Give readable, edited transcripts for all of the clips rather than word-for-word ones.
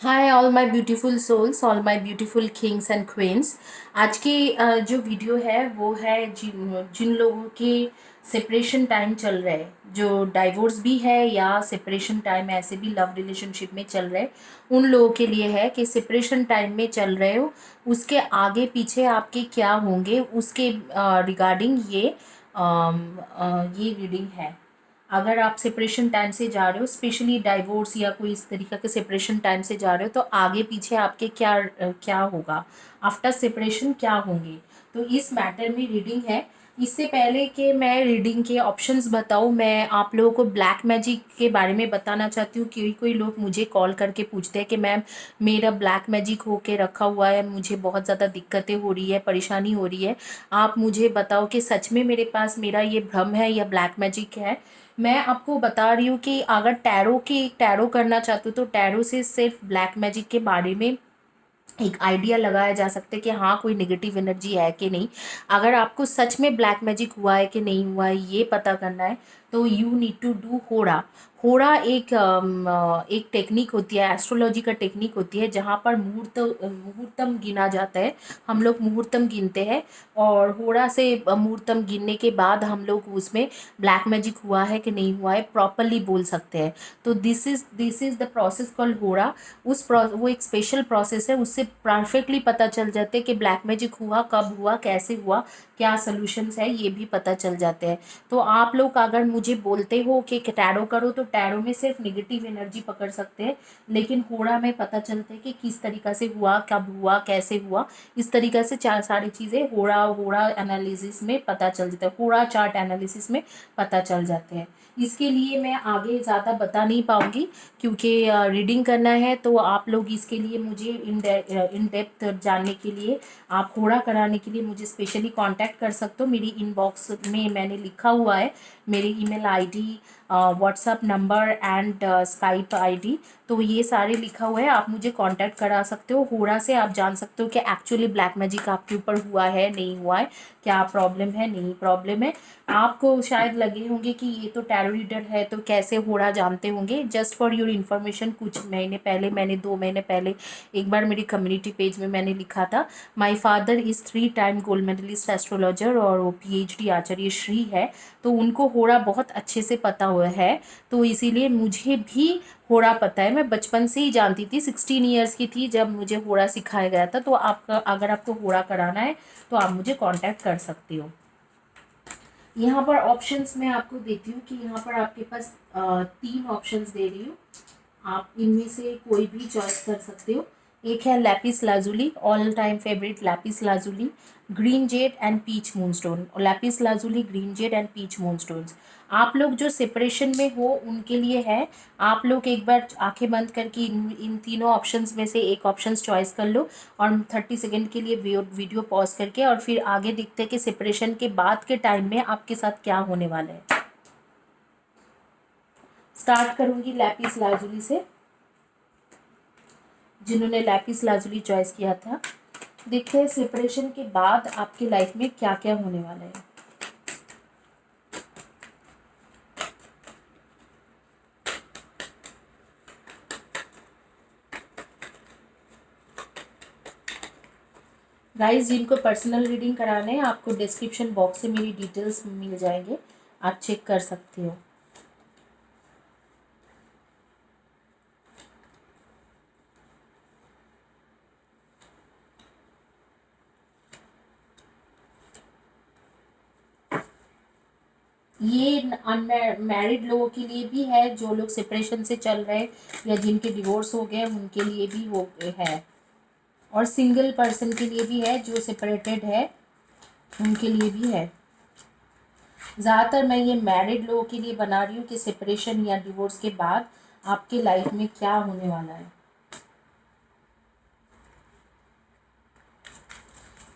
Hi all my beautiful souls, all my beautiful kings and queens. आज की जो video है वो है जिन जिन लोगों के सेपरेशन टाइम चल रहा है, जो डाइवोर्स भी है या सेपरेशन टाइम ऐसे भी लव रिलेशनशिप में चल रहे हैं, उन लोगों के लिए है कि सेपरेशन टाइम में चल रहे हो, उसके आगे पीछे आपके क्या होंगे उसके रिगार्डिंग ये रीडिंग है। अगर आप सेपरेशन टाइम से जा रहे हो, स्पेशली डाइवोर्स या कोई इस तरीके के सेपरेशन टाइम से जा रहे हो, तो आगे पीछे आपके क्या होगा, आफ्टर सेपरेशन क्या होंगे, तो इस मैटर में रीडिंग है। इससे पहले कि मैं रीडिंग के ऑप्शंस बताऊं, मैं आप लोगों को ब्लैक मैजिक के बारे में बताना चाहती हूँ। कोई लोग मुझे कॉल करके पूछते हैं कि मैम मेरा ब्लैक मैजिक होके रखा हुआ है, मुझे बहुत ज़्यादा दिक्कतें हो रही है, परेशानी हो रही है, आप मुझे बताओ कि सच में मेरे पास मेरा ये भ्रम है या ब्लैक मैजिक है। मैं आपको बता रही हूँ कि अगर टैरो करना चाहते हो तो टैरो से सिर्फ ब्लैक मैजिक के बारे में एक आइडिया लगाया जा सकता है कि हाँ कोई नेगेटिव एनर्जी है कि नहीं। अगर आपको सच में ब्लैक मैजिक हुआ है कि नहीं हुआ है ये पता करना है, तो यू नीड टू डू होड़ा। होड़ा एक टेक्निक होती है, एस्ट्रोलॉजी का टेक्निक होती है, जहाँ पर मुहूर्तम गिना जाता है। हम लोग मुहूर्तम गिनते हैं और होड़ा से मुहूर्तम गिनने के बाद हम लोग उसमें ब्लैक मैजिक हुआ है कि नहीं हुआ है प्रॉपरली बोल सकते हैं। तो this is the process called होड़ा। वो एक स्पेशल प्रोसेस है, उससे परफेक्टली पता चल जाते हैं कि ब्लैक मैजिक हुआ, कब हुआ, कैसे हुआ, क्या सोल्यूशंस है, ये भी पता चल जाते हैं। तो आप लोग अगर मुझे बोलते हो कि टैरो करो, तो टैरो में सिर्फ निगेटिव एनर्जी पकड़ सकते हैं, लेकिन होड़ा में पता चलता है कि किस तरीक़ा से हुआ, कब हुआ, कैसे हुआ। इस तरीक़ा से चार सारी चीज़ें होड़ा होड़ा एनालिसिस में पता चल जाता है, होड़ा चार्ट एनालिसिस में पता चल जाते हैं। इसके लिए मैं आगे ज़्यादा बता नहीं पाऊँगी, क्योंकि रीडिंग करना है, तो आप लोग इसके लिए मुझे इन डेप्थ जानने के लिए, आप होड़ा कराने के लिए मुझे स्पेशली कांटेक्ट कर सकते हो। मेरी इनबॉक्स में मैंने लिखा हुआ है मेरी email ID, WhatsApp number and Skype ID, तो ये सारे लिखा हुआ है, आप मुझे कांटेक्ट करा सकते हो। होड़ा से आप जान सकते हो कि एक्चुअली ब्लैक मैजिक आपके ऊपर हुआ है, नहीं हुआ है, क्या प्रॉब्लम है, नहीं प्रॉब्लम है। आपको शायद लगे होंगे कि ये तो टैरो रीडर है तो कैसे होड़ा जानते होंगे। जस्ट फॉर योर इन्फॉर्मेशन, कुछ महीने पहले मैंने 2 महीने पहले एक बार मेरी कम्युनिटी पेज में मैंने लिखा था, my father is 3 time gold medalist astrologer और वो पीएचडी आचार्य श्री है, तो उनको होड़ा बहुत अच्छे से पता हुआ है। तो इसीलिए मुझे भी होड़ा पता है, मैं बचपन से ही जानती थी, 16 ईयर्स की थी जब मुझे होड़ा सिखाया गया था। तो आपका अगर आपको होड़ा कराना है तो आप मुझे कांटेक्ट कर सकती हो। यहाँ पर ऑप्शंस मैं आपको देती हूँ कि यहाँ पर आपके पास 3 ऑप्शंस दे रही हूँ, आप इनमें से कोई भी चॉइस कर सकते हो। एक है lapis lazuli, all time favourite lapis lazuli, green jade and peach moonstone. Lapis lazuli, green jade and peach moonstones आप लोग जो सेपरेशन में हो उनके लिए है। आप लोग एक बार आंखें बंद करके इन तीनों ऑप्शंस में से एक ऑप्शन चॉइस कर लो और 30 सेकेंड के लिए वीडियो पॉज करके और फिर आगे देखते हैं कि सेपरेशन के बाद के टाइम में आपके साथ क्या होने वाला है। स्टार्ट करूंगी लैपिस लाजुली से। जिन्होंने लैपिस लाजुली चॉइस किया था, देखते हैं सेपरेशन के बाद आपकी लाइफ में क्या क्या होने वाला है। गाइस, जिनको पर्सनल रीडिंग कराना है आपको डिस्क्रिप्शन बॉक्स से मेरी डिटेल्स मिल जाएंगे, आप चेक कर सकते हो। ये अनमैरिड लोगों के लिए भी है, जो लोग सेपरेशन से चल रहे हैं या जिनके डिवोर्स हो गए उनके लिए भी हो है, और सिंगल पर्सन के लिए भी है, जो सेपरेटेड है उनके लिए भी है। ज़्यादातर मैं ये मैरिड लोगों के लिए बना रही हूँ कि सेपरेशन या डिवोर्स के बाद आपके लाइफ में क्या होने वाला है।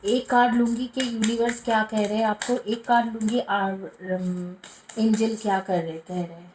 एक कार्ड लूंगी कि यूनिवर्स क्या कह रहे हैं आपको, एक कार्ड लूंगी एंजल क्या कह रहे हैं।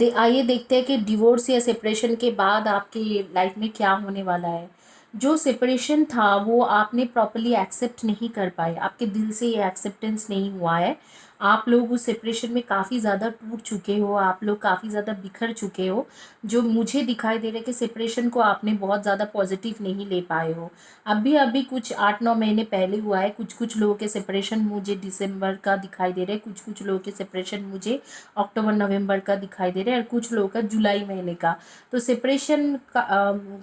आइए देखते हैं कि डिवोर्स या सेपरेशन के बाद आपके लाइफ में क्या होने वाला है। जो सेपरेशन था वो आपने प्रॉपरली एक्सेप्ट नहीं कर पाए, आपके दिल से ये एक्सेप्टेंस नहीं हुआ है। आप लोग उस सेपरेशन में काफ़ी ज़्यादा टूट चुके हो, आप लोग काफ़ी ज़्यादा बिखर चुके हो। जो मुझे दिखाई दे रहा है कि सेपरेशन को आपने बहुत ज़्यादा पॉजिटिव नहीं ले पाए हो। अभी अभी कुछ 8-9 महीने पहले हुआ है। कुछ कुछ लोगों के सेपरेशन मुझे दिसंबर का दिखाई दे रहा है, कुछ कुछ लोगों के सेपरेशन मुझे अक्टूबर नवंबर का दिखाई दे रहा है, और कुछ लोगों का जुलाई महीने का। तो सेपरेशन का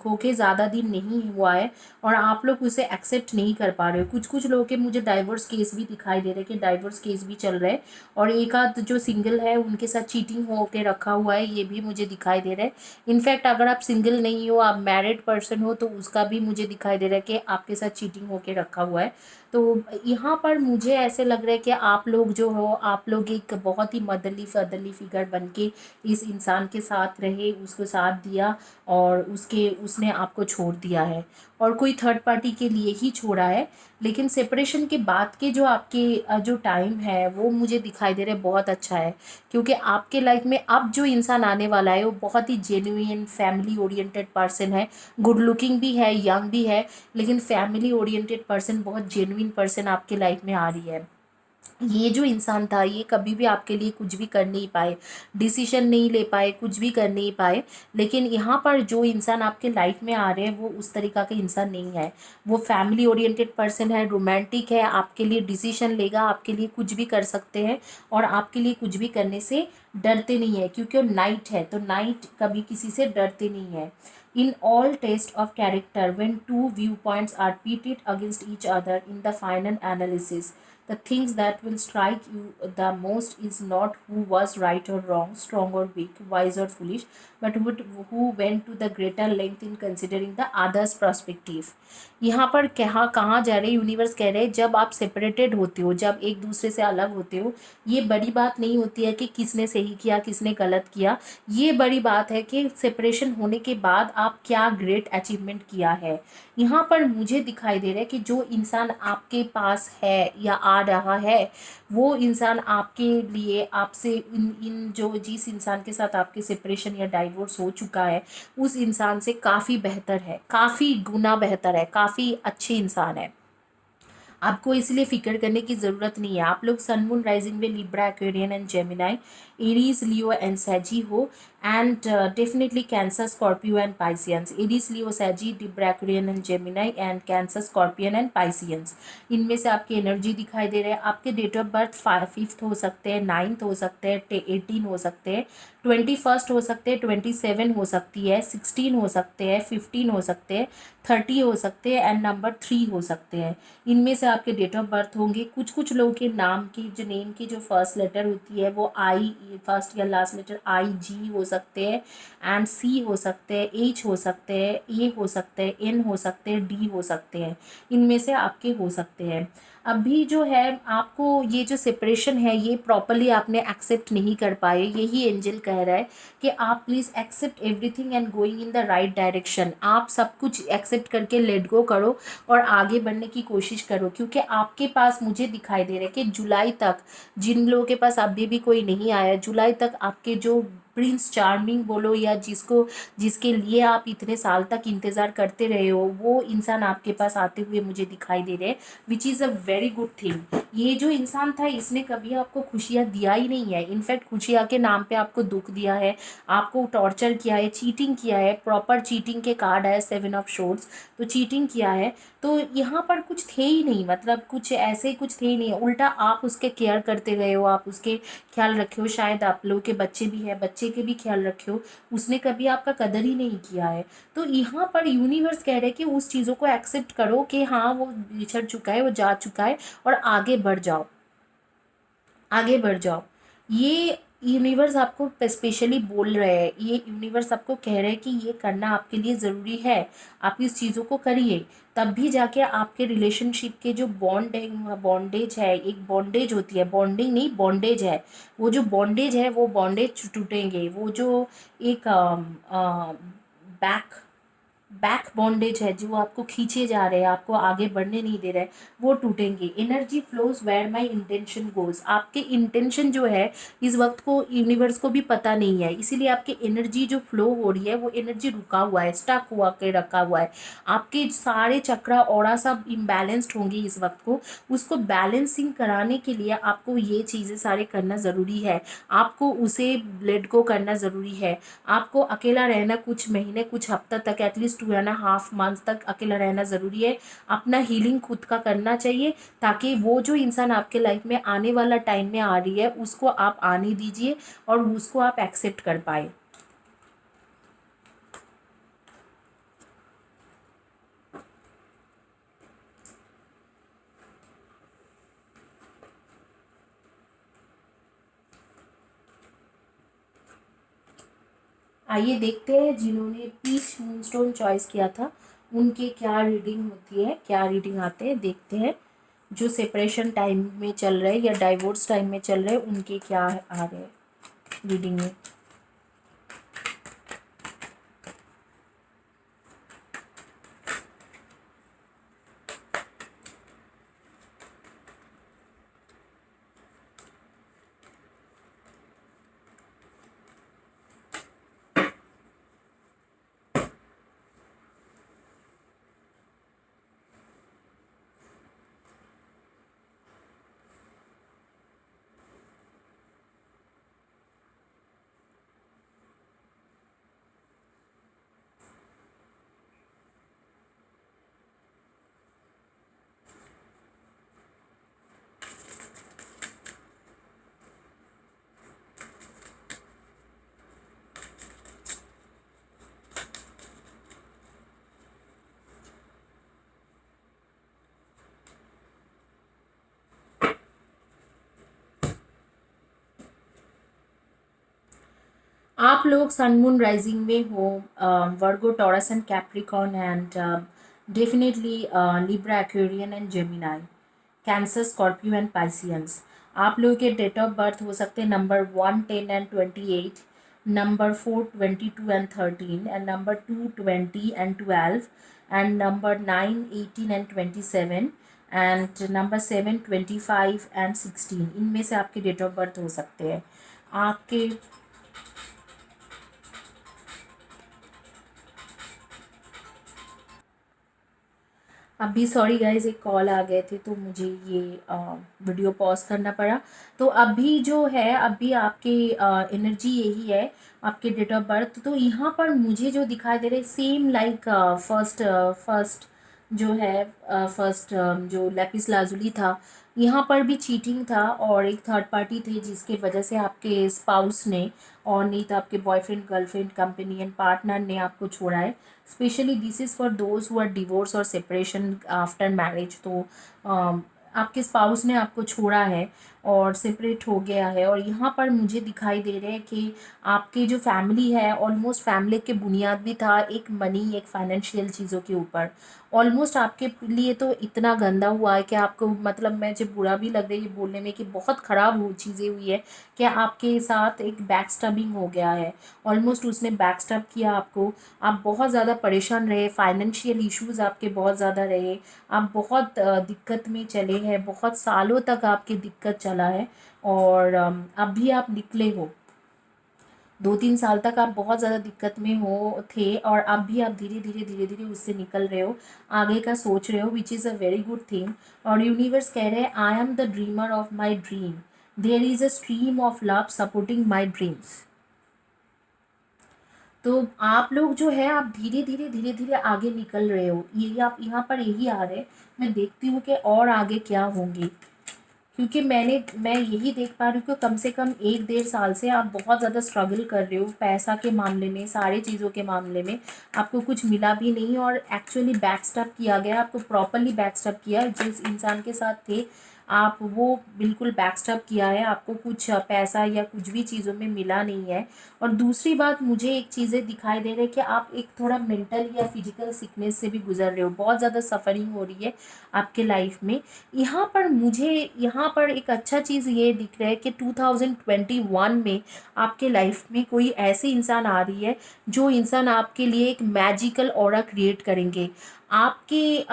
होके ज़्यादा दिन नहीं हुआ है और आप लोग उसे एक्सेप्ट नहीं कर पा रहे हो। कुछ कुछ लोगों के मुझे डाइवोर्स केस भी दिखाई दे रहे हैं कि डाइवोर्स केस भी चल रहे हैं, और एक आध जो सिंगल है उनके साथ चीटिंग हो के रखा हुआ है, ये भी मुझे दिखाई दे रहा है। इनफैक्ट अगर आप सिंगल नहीं हो, आप मैरिड पर्सन हो, तो उसका भी मुझे दिखाई दे रहा है कि आपके साथ चीटिंग होके रखा हुआ है। तो यहाँ पर मुझे ऐसे लग रहा है कि आप लोग जो हो, आप लोग एक बहुत ही मदरली फदरली फिगर बन के इस इंसान के साथ रहे, उसको साथ दिया, और उसने आपको छोड़ दिया है, और कोई थर्ड पार्टी के लिए ही छोड़ा है। लेकिन सेपरेशन के बाद के जो आपके जो टाइम है वो मुझे दिखाई दे रहा है बहुत अच्छा है, क्योंकि आपके लाइफ में अब जो इंसान आने वाला है वो बहुत ही जेन्युइन फैमिली ओरिएंटेड पर्सन है। गुड लुकिंग भी है, यंग भी है, लेकिन फैमिली ओरिएंटेड पर्सन, बहुत जेन्युइन पर्सन आपके लाइफ में आ रही है। ये जो इंसान था ये कभी भी आपके लिए कुछ भी कर नहीं पाए, डिसीजन नहीं ले पाए, कुछ भी कर नहीं पाए। लेकिन यहाँ पर जो इंसान आपके लाइफ में आ रहे हैं वो उस तरीका का इंसान नहीं है। वो फैमिली ओरिएंटेड पर्सन है, रोमांटिक है, आपके लिए डिसीजन लेगा, आपके लिए कुछ भी कर सकते हैं, और आपके लिए कुछ भी करने से डरते नहीं है, क्योंकि वो नाइट है, तो नाइट कभी किसी से डरते नहीं है। In all tests of character, when two viewpoints are pitted against each other in the final analysis, the things that will strike you the most is not who was right or wrong, strong or weak, wise or foolish, but who went to the greater length in considering the other's perspective. यहाँ पर कहाँ कहाँ जा रहे, universe कह रहे हैं जब आप सेपरेटेड होते हो, जब एक दूसरे से अलग होते हो, ये बड़ी बात नहीं होती है कि किसने सही किया किसने गलत किया। ये बड़ी बात है कि सेपरेशन होने के बाद आप क्या ग्रेट अचीवमेंट किया है। यहाँ पर मुझे दिखाई दे रहा है कि जो इंसान आपके पास है या आ रहा है, वो इंसान आपके लिए आपसे इन इन जो जिस इंसान के साथ आपके सेपरेशन या डाइवोर्स हो चुका है उस इंसान से काफ़ी बेहतर है, काफ़ी गुना बेहतर है, काफ़ी अच्छे इंसान है। आपको इसलिए फिक्र करने की ज़रूरत नहीं है। आप लोग सन मून राइजिंग में Libra, Aquarian and Gemini, Aries, Leo and सैजी हो, and definitely Cancer, Scorpio and Pisceans. Aries, Leo, सैजी, Libra, Aquarian and Gemini, and Cancer, Scorpion and Pisceans. इनमें से आपकी एनर्जी दिखाई दे रहे हैं। आपके डेट ऑफ बर्थ 5th हो सकते हैं, 9th हो सकते हैं, 18 हो सकते हैं, 21st हो सकते हैं, 27 हो सकती है, 16 हो सकते हैं, 15 हो सकते हैं, 30 हो सकते हैं, एंड नंबर 3 हो सकते हैं। इनमें से आपके डेट ऑफ बर्थ होंगे। कुछ कुछ लोगों के नाम की जो नेम की जो फर्स्ट लेटर होती है वो आई, फर्स्ट या लास्ट लेटर आई जी हो सकते हैं, एंड सी हो सकते हैं, एच हो सकते हैं, ए हो सकते हैं, एन हो सकते हैं, डी हो सकते हैं। इनमें से आपके हो सकते हैं। अभी जो है आपको ये जो सेपरेशन है ये प्रॉपरली आपने एक्सेप्ट नहीं कर पाए, यही एंजल कह रहा है कि आप please accept everything and going in the right direction. आप सब कुछ एक्सेप्ट करके लेट गो करो और आगे बढ़ने की कोशिश करो, क्योंकि आपके पास मुझे दिखाई दे रहा है कि जुलाई तक, जिन लोगों के पास अभी भी कोई नहीं आया, जुलाई तक आपके जो प्रिंस चार्मिंग बोलो या जिसके लिए आप इतने साल तक इंतज़ार करते रहे हो, वो इंसान आपके पास आते हुए मुझे दिखाई दे रहे हैं, विच is a very good thing. ये जो इंसान था इसने कभी आपको खुशियाँ दिया ही नहीं है, इनफैक्ट खुशियाँ के नाम पे आपको दुख दिया है, आपको टॉर्चर किया है, चीटिंग किया है। प्रॉपर चीटिंग के कार्ड है 7 ऑफ शोर्ट्स, तो चीटिंग किया है। तो यहाँ पर कुछ थे ही नहीं, मतलब कुछ ऐसे कुछ थे ही नहीं, उल्टा आप उसके केयर करते रहे हो, आप उसके ख्याल रखे हो। शायद आप लोगों के बच्चे भी हैं, बच्चे के भी ख्याल रखे हो, उसने कभी आपका कदर ही नहीं किया है। तो यहाँ पर यूनिवर्स कह रहे हैं कि उस चीज़ों को एक्सेप्ट करो कि हाँ वो बिछड़ चुका है, वो जा चुका है, और आगे बढ़ जाओ, आगे बढ़ जाओ। ये यूनिवर्स आपको स्पेशली बोल रहे हैं, ये यूनिवर्स आपको कह रहे हैं कि ये करना आपके लिए ज़रूरी है, आप इस चीज़ों को करिए, तब भी जाके आपके रिलेशनशिप के जो बॉन्डेज है, एक बॉन्डेज होती है, बॉन्डिंग नहीं बॉन्डेज है, वो जो बॉन्डेज है वो बॉन्डेज टूटेंगे। वो जो एक बैक बैक बॉन्डेज है जो आपको खींचे जा रहे हैं, आपको आगे बढ़ने नहीं दे रहा है, वो टूटेंगे। Energy flows where my intention goes, आपके इंटेंशन जो है इस वक्त को यूनिवर्स को भी पता नहीं है, इसीलिए आपकी एनर्जी जो फ्लो हो रही है वो एनर्जी रुका हुआ है, स्टक हुआ के रखा हुआ है। आपके सारे चक्रा और सब इम्बैलेंस्ड होंगे इस वक्त को, उसको बैलेंसिंग कराने के लिए आपको ये चीज़ें सारे करना ज़रूरी है, आपको उसे लेट गो करना ज़रूरी है। आपको अकेला रहना कुछ महीने कुछ हफ्ता तक, एटलीस्ट 2.5 मंथ तक अकेला रहना ज़रूरी है। अपना हीलिंग खुद का करना चाहिए, ताकि वो जो इंसान आपके लाइफ में आने वाला टाइम में आ रही है उसको आप आने दीजिए और उसको आप एक्सेप्ट कर पाए। आइए देखते हैं जिन्होंने पीच मूनस्टोन चॉइस किया था उनके क्या रीडिंग होती है, क्या रीडिंग आते हैं, देखते हैं। जो सेपरेशन टाइम में चल रहे हैं या डाइवोर्स टाइम में चल रहे हैं उनके क्या आ रहे हैं रीडिंग में। आप लोग सन मून राइजिंग में हो, Virgo Taurus and Capricorn and definitely Libra Aquarian and Gemini, Cancer Scorpio and Pisceans. आप लोगों के डेट ऑफ बर्थ हो सकते हैं number 1, 10 and 28, number 4, 22 and 13, and number 2, 20 and 12, and number 9, 18 and 27, and number 7, 25 and 16। इनमें से आपके डेट ऑफ बर्थ हो सकते हैं। आपके अभी सॉरी गाइज एक कॉल आ गए थे तो मुझे ये वीडियो पॉज करना पड़ा। तो अभी जो है अभी आपके एनर्जी यही है, आपके डेट ऑफ बर्थ। तो यहाँ पर मुझे जो दिखाई दे रहे सेम लाइक फर्स्ट फर्स्ट जो है फर्स्ट जो लैपिस लाजुली था, यहाँ पर भी चीटिंग था और एक थर्ड पार्टी थे जिसके वजह से आपके स्पाउस ने और नहीं तो आपके बॉयफ्रेंड गर्लफ्रेंड कंपेनियन पार्टनर ने आपको छोड़ा है। Specially this is for those who are divorce और सेपरेशन आफ्टर मैरिज। तो आपके स्पाउस ने आपको छोड़ा है और सेपरेट हो गया है, और यहाँ पर मुझे दिखाई दे रहे हैं कि आपकी जो फैमिली है ऑलमोस्ट फैमिली के बुनियाद भी था एक मनी एक फाइनेंशियल चीज़ों के ऊपर। ऑलमोस्ट आपके लिए तो इतना गंदा हुआ है कि आपको मतलब मैं जब बुरा भी लग रही है बोलने में कि बहुत ख़राब हो चीज़ें हुई है कि आपके साथ एक बैक स्टबिंग हो गया है। ऑलमोस्ट उसने बैक स्टब किया आपको, आप बहुत ज़्यादा परेशान रहे, फाइनेंशियल इश्यूज़ आपके बहुत ज़्यादा रहे, आप बहुत दिक्कत में चले हैं, बहुत सालों तक आपकी दिक्कत चला है। और अब भी आप निकले हो, 2-3 साल तक आप बहुत ज़्यादा दिक्कत में हो थे और अब भी आप धीरे धीरे धीरे धीरे उससे निकल रहे हो, आगे का सोच रहे हो, which is a very good thing. और यूनिवर्स कह रहे हैं I am the dreamer of my dream, there is a stream of love supporting my dreams. तो आप लोग जो है आप धीरे धीरे आगे निकल रहे हो, ये आप यहाँ पर यही आ रहे हैं। मैं देखती हूँ कि और आगे क्या होंगे, क्योंकि मैं यही देख पा रही हूँ कि कम से कम 1-1.5 साल से आप बहुत ज़्यादा स्ट्रगल कर रहे हो पैसा के मामले में, सारी चीज़ों के मामले में आपको कुछ मिला भी नहीं और एक्चुअली बैक स्टैब किया गया, आपको प्रॉपरली बैक स्टैब किया जिस इंसान के साथ थे। आप वो बिल्कुल बैकस्टैब किया है, आपको कुछ पैसा या कुछ भी चीज़ों में मिला नहीं है। और दूसरी बात, मुझे एक चीज़ें दिखाई दे रही है कि आप एक थोड़ा मेंटल या फिजिकल सिकनेस से भी गुजर रहे हो, बहुत ज़्यादा सफरिंग हो रही है आपके लाइफ में। यहाँ पर मुझे यहाँ पर एक अच्छा चीज़ ये दिख रहा है कि 2021 में आपके लाइफ में कोई ऐसे इंसान आ रही है जो इंसान आपके लिए एक मैजिकल ऑरा क्रिएट करेंगे। आपके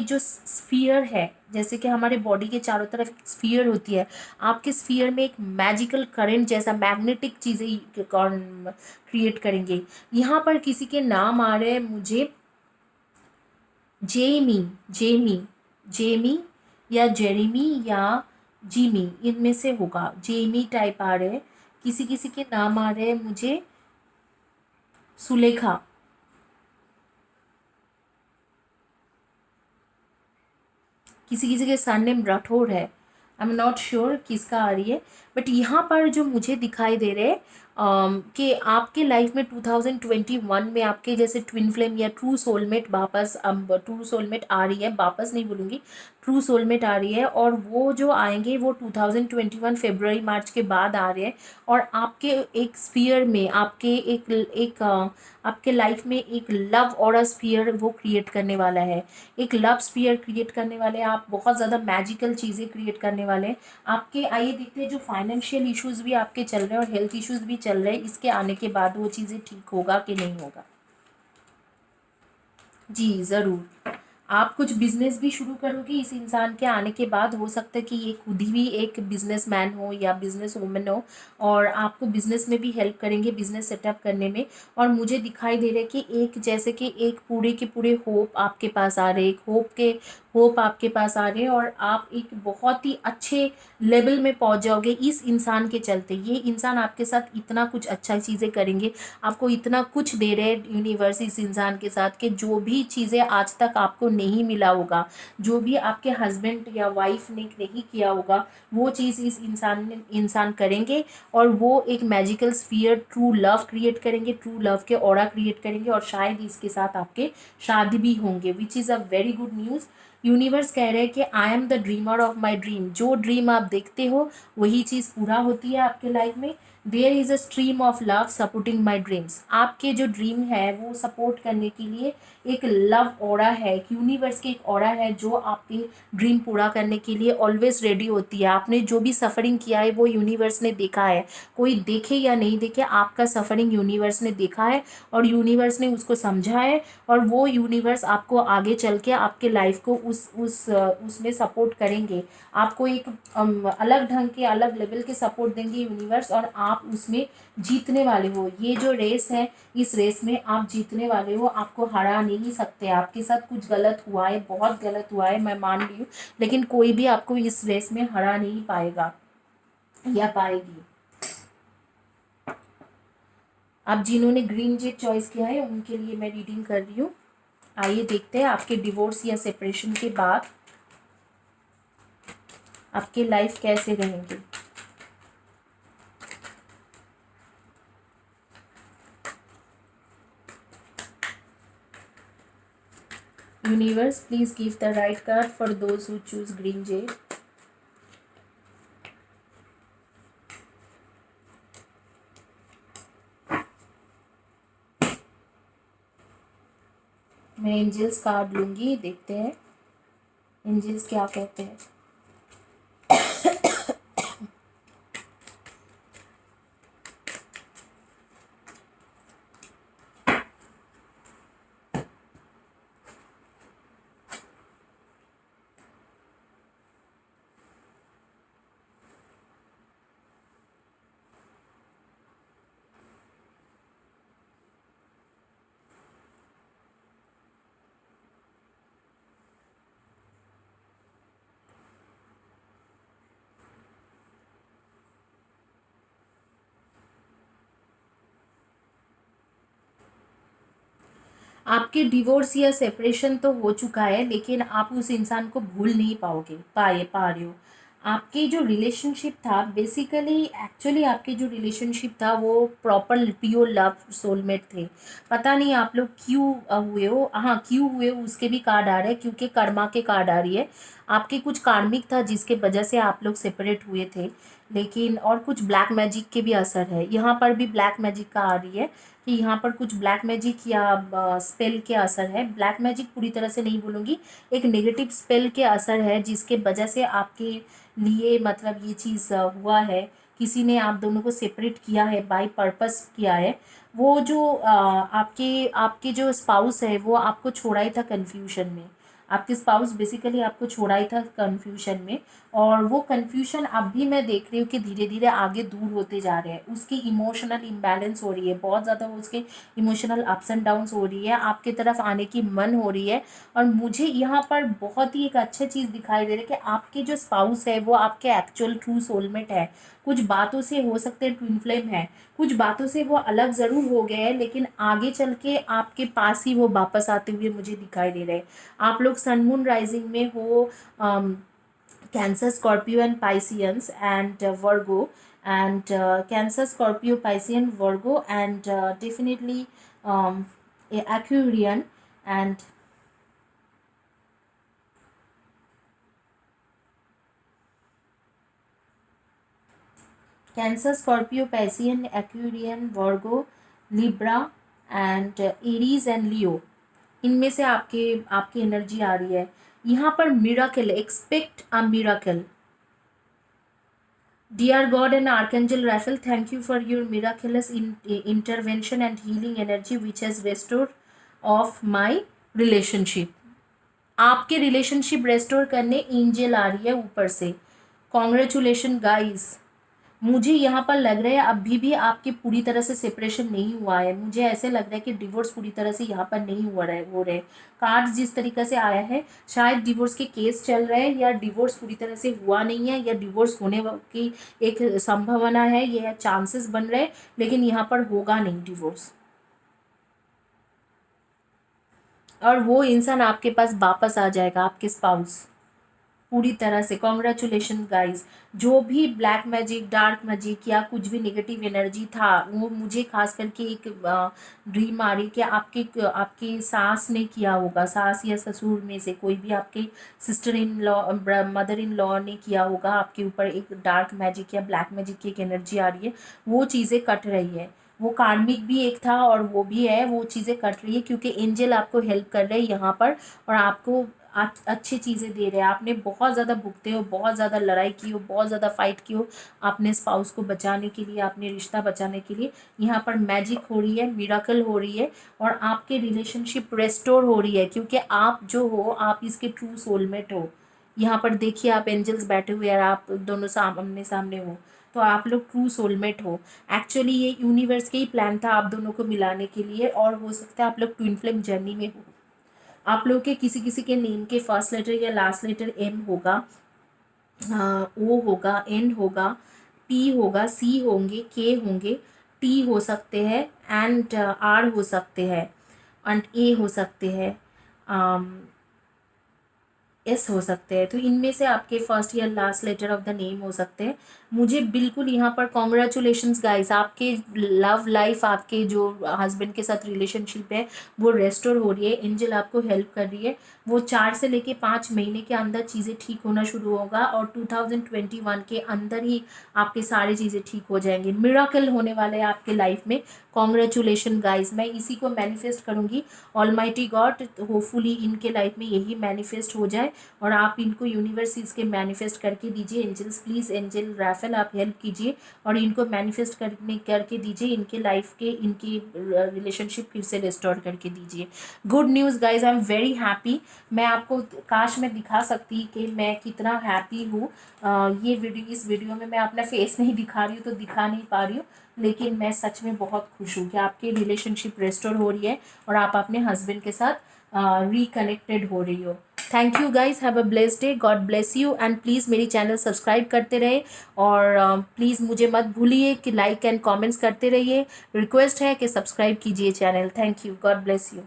जो स्फीयर है, जैसे कि हमारे बॉडी के चारों तरफ एक स्फीयर होती है, आपके स्फीयर में एक मैजिकल करंट जैसा मैग्नेटिक चीज़ें क्रिएट करेंगे। यहाँ पर किसी के नाम आ रहे हैं मुझे, जेमी जेमी जेमी या जेरेमी या जीमी, इनमें से होगा। जेमी टाइप आ रहे हैं, किसी किसी के नाम आ रहे हैं मुझे, सुलेखा, किसी किसी के सरनेम राठौर है। आई एम नॉट श्योर किसका आ रही है, बट यहाँ पर जो मुझे दिखाई दे रहे हैं कि आपके लाइफ में 2021 में आपके जैसे ट्विन फ्लेम या ट्रू सोलमेट वापस, अब ट्रू सोलमेट आ रही है, वापस नहीं बोलूँगी, ट्रू सोलमेट आ रही है। और वो जो आएंगे वो 2021 फरवरी मार्च के बाद आ रहे हैं। और आपके एक स्फीयर में, आपके आपके लाइफ में एक लव और स्फीयर वो क्रिएट करने वाला है, एक लव स्फीयर क्रिएट करने वाले हैं आप, बहुत ज़्यादा मैजिकल चीज़ें क्रिएट करने वाले हैं आपके। आइए देखते हैं, जो फाइनेंशियल इश्यूज़ भी आपके चल रहे हैं और हेल्थ इश्यूज़ भी चल रहे हैं, इसके आने के बाद वो चीज़ें ठीक होगा कि नहीं होगा। जी ज़रूर। आप कुछ बिजनेस भी शुरू करोगे इस इंसान के आने के बाद, हो सकता है कि ये खुद ही एक बिजनेसमैन हो या बिजनेस वूमेन हो, और आपको बिजनेस में भी हेल्प करेंगे, बिजनेस सेटअप करने में। और मुझे दिखाई दे रहा है कि एक जैसे कि एक पूरे के पूरे होप आपके पास आ रहे हैं, एक होप आपके पास आ रहे हैं, और आप एक बहुत ही अच्छे लेवल में पहुंच जाओगे इस इंसान के चलते। ये इंसान आपके साथ इतना कुछ अच्छा चीज़ें करेंगे, आपको इतना कुछ दे रहे हैं यूनिवर्स इस इंसान के साथ, कि जो भी चीज़ें आज तक आपको नहीं मिला होगा, जो भी आपके हस्बैंड या वाइफ ने नहीं किया होगा, वो चीज़ इस इंसान करेंगे। और वो एक magical sphere true love create करेंगे, ट्रू लव के ऑरा क्रिएट करेंगे, और शायद इसके साथ आपके शादी भी होंगे, विच is a very good news. Universe कह रहे हैं कि आई am the dreamer of my dream. जो ड्रीम आप देखते हो वही चीज़ पूरा होती है आपके लाइफ में। There is a stream of love supporting my dreams. आपके जो ड्रीम है वो सपोर्ट करने के लिए एक लव ऑरा है, एक यूनिवर्स की एक ऑरा है जो आपके ड्रीम पूरा करने के लिए ऑलवेज रेडी होती है। आपने जो भी सफरिंग किया है वो यूनिवर्स ने देखा है, कोई देखे या नहीं देखे, आपका सफरिंग यूनिवर्स ने देखा है और यूनिवर्स ने उसको समझा है। और वो यूनिवर्स आपको आगे चल के आपके लाइफ को उसमें सपोर्ट करेंगे, आपको एक अलग ढंग के, अलग लेवल के सपोर्ट देंगे यूनिवर्स, और आप उसमें जीतने वाले हो। ये जो रेस है, इस रेस में आप जीतने वाले हो, आपको हरा नहीं सकते। आपके साथ कुछ गलत हुआ है, बहुत गलत हुआ है, मैं मान रही हूँ, लेकिन कोई भी आपको इस रेस में हरा नहीं पाएगा या पाएगी। अब जिन्होंने ग्रीन जेट चॉइस किया है उनके लिए मैं रीडिंग कर रही हूँ। आइए देखते हैं आपके डिवोर्स या सेपरेशन के बाद आपके लाइफ कैसे रहेंगे। Universe, please give the right card for those who choose green Z. मैं एंजल्स कार्ड लूंगी, देखते हैं एंजल्स क्या कहते हैं। आपके डिवोर्स या सेपरेशन तो हो चुका है, लेकिन आप उस इंसान को भूल नहीं पा रहे हो। आपकी जो रिलेशनशिप था बेसिकली एक्चुअली आपके जो रिलेशनशिप था वो प्रॉपर प्योर लव सोलमेट थे। पता नहीं आप लोग क्यों हुए हो, हाँ क्यों हुए हो उसके भी कार्ड आ रहे हैं, क्योंकि कर्मा के कार्ड आ रही है। आपके कुछ कार्मिक था जिसके वजह से आप लोग सेपरेट हुए थे, लेकिन और कुछ ब्लैक मैजिक के भी असर है यहाँ पर भी। ब्लैक मैजिक का आ रही है कि यहाँ पर कुछ ब्लैक मैजिक या स्पेल के असर है। ब्लैक मैजिक पूरी तरह से नहीं बोलूँगी, एक नेगेटिव स्पेल के असर है जिसके वजह से आपके लिए मतलब ये चीज़ हुआ है। किसी ने आप दोनों को सेपरेट किया है, बाय पर्पस किया है। वो जो आपके आपके जो स्पाउस है वो आपको छोड़ा ही था कन्फ्यूजन में। आपके स्पाउस बेसिकली आपको छोड़ा ही था कन्फ्यूजन में, और वो कन्फ्यूजन अब भी मैं देख रही हूँ कि धीरे धीरे आगे दूर होते जा रहे हैं। उसकी इमोशनल इम्बैलेंस हो रही है बहुत ज़्यादा, उसके इमोशनल अप्स एंड डाउन्स हो रही है, आपकी तरफ आने की मन हो रही है। और मुझे यहाँ पर बहुत ही एक अच्छी चीज़ दिखाई दे रही है कि आपके जो स्पाउस है वो आपके एक्चुअल ट्रू सोलमेट है। कुछ बातों से हो सकते हैं ट्विन फ्लेम है, कुछ बातों से वो अलग ज़रूर हो गए हैं, लेकिन आगे चल के आपके पास ही वो वापस आते हुए मुझे दिखाई दे रहे हैं। आप लोग सन मून राइजिंग में हो, Cancer, Scorpio, and Pisceans, and Virgo, and Cancer, Scorpio, Piscean, Virgo, and definitely Aquarian, and Cancer, Scorpio, Piscean, Aquarian, Virgo, Libra, and Aries and Leo। इनमें से आपके आपकी एनर्जी आ रही है यहाँ पर। Miracle, expect a miracle. Dear God and Archangel Raphael, thank you for your miraculous intervention and healing energy which has restored of my relationship। आपके relationship restore करने एंजल आ रही है ऊपर से। Congratulation guys. मुझे यहाँ पर लग रहा है अभी भी आपके पूरी तरह से सेपरेशन नहीं हुआ है। मुझे ऐसे लग रहा है कि डिवोर्स पूरी तरह से यहाँ पर नहीं हुआ रहा है हो रहे। कार्ड्स जिस तरीके से आया है शायद डिवोर्स के केस चल रहे हैं, या डिवोर्स पूरी तरह से हुआ नहीं है, या डिवोर्स होने की एक संभावना है, ये चांसेस बन रहे हैं, लेकिन यहाँ पर होगा नहीं डिवोर्स। और वो इंसान आपके पास वापस आ जाएगा, आपके स्पाउस, पूरी तरह से। Congratulation guys. जो भी ब्लैक मैजिक, डार्क मैजिक या कुछ भी नेगेटिव एनर्जी था, वो मुझे खास करके एक ड्रीम आ रही कि आपके आपकी सास ने किया होगा, सास या ससुर में से कोई भी, आपके sister in law, mother in law ने किया होगा आपके ऊपर एक डार्क मैजिक या ब्लैक मैजिक की एक एनर्जी आ रही है। वो चीज़ें कट रही है। वो कार्मिक भी एक था और वो भी है, वो चीज़ें कट रही है क्योंकि एंजल आपको हेल्प कर रहे हैं यहाँ पर, और आपको अच्छी चीज़ें दे रहे हैं। आपने बहुत ज़्यादा भुगते हो, बहुत ज़्यादा लड़ाई की हो, बहुत ज़्यादा फाइट की हो अपने स्पाउस को बचाने के लिए, अपने रिश्ता बचाने के लिए। यहाँ पर मैजिक हो रही है, मिराकल हो रही है, और आपके रिलेशनशिप रेस्टोर हो रही है, क्योंकि आप जो हो आप इसके ट्रू सोलमेट हो। यहाँ पर देखिए आप एंजल्स बैठे हुए हैं, आप दोनों आमने सामने हो, तो आप लोग ट्रू सोलमेट हो। एक्चुअली ये यूनिवर्स के ही प्लान था आप दोनों को मिलाने के लिए, और हो सकता है आप लोग ट्विन फ्लेम जर्नी में हो। आप लोग के किसी किसी के नेम के फर्स्ट लेटर या लास्ट लेटर एम होगा, ओ होगा, एन होगा, पी होगा, सी होंगे, के होंगे, टी हो सकते हैं, एंड आर हो सकते हैं, एंड ए हो सकते हैं, एस हो सकते हैं। तो इनमें से आपके फर्स्ट या last letter of the name हो सकते हैं। मुझे बिल्कुल यहाँ पर कॉन्ग्रेचुलेशंस गाइस, आपके लव लाइफ, आपके जो हस्बैंड के साथ रिलेशनशिप है वो रेस्टोर हो रही है। एंजल आपको हेल्प कर रही है। वो 4 से लेके 5 महीने के अंदर चीज़ें ठीक होना शुरू होगा, और 2021 के अंदर ही आपकी सारी चीज़ें ठीक हो जाएंगी। मिराकल होने वाले हैं आपके लाइफ में। Congratulation guys. मैं इसी को मैनिफेस्ट करूँगी, ऑलमाइटी गॉड होपफुली इनके लाइफ में यही मैनिफेस्ट हो जाए, और आप इनको यूनिवर्स इसके मैनिफेस्ट करके दीजिए। एंजल्स प्लीज़, एंजल राफेल आप हेल्प कीजिए और इनको मैनिफेस्ट करके दीजिए। इनके लाइफ के, इनकी रिलेशनशिप फिर से रिस्टोर करके दीजिए। Good news guys, I am very happy. मैं आपको काश मैं दिखा सकती कि मैं कितना हैप्पी हूँ। ये वीडियो, इस वीडियो में मैं अपना फेस नहीं दिखा रही हूँ तो दिखा नहीं पा रही हूँ, लेकिन मैं सच में बहुत खुश हूँ कि आपकी रिलेशनशिप रेस्टोर हो रही है और आप अपने हस्बैंड के साथ रिकनेक्टेड हो रही हो। Thank you guys, have a blessed day, God bless you, and please मेरी चैनल सब्सक्राइब करते रहे, और प्लीज़ मुझे मत भूलिए कि लाइक एंड कमेंट्स करते रहिए। रिक्वेस्ट है कि सब्सक्राइब कीजिए channel. Thank you, God bless you.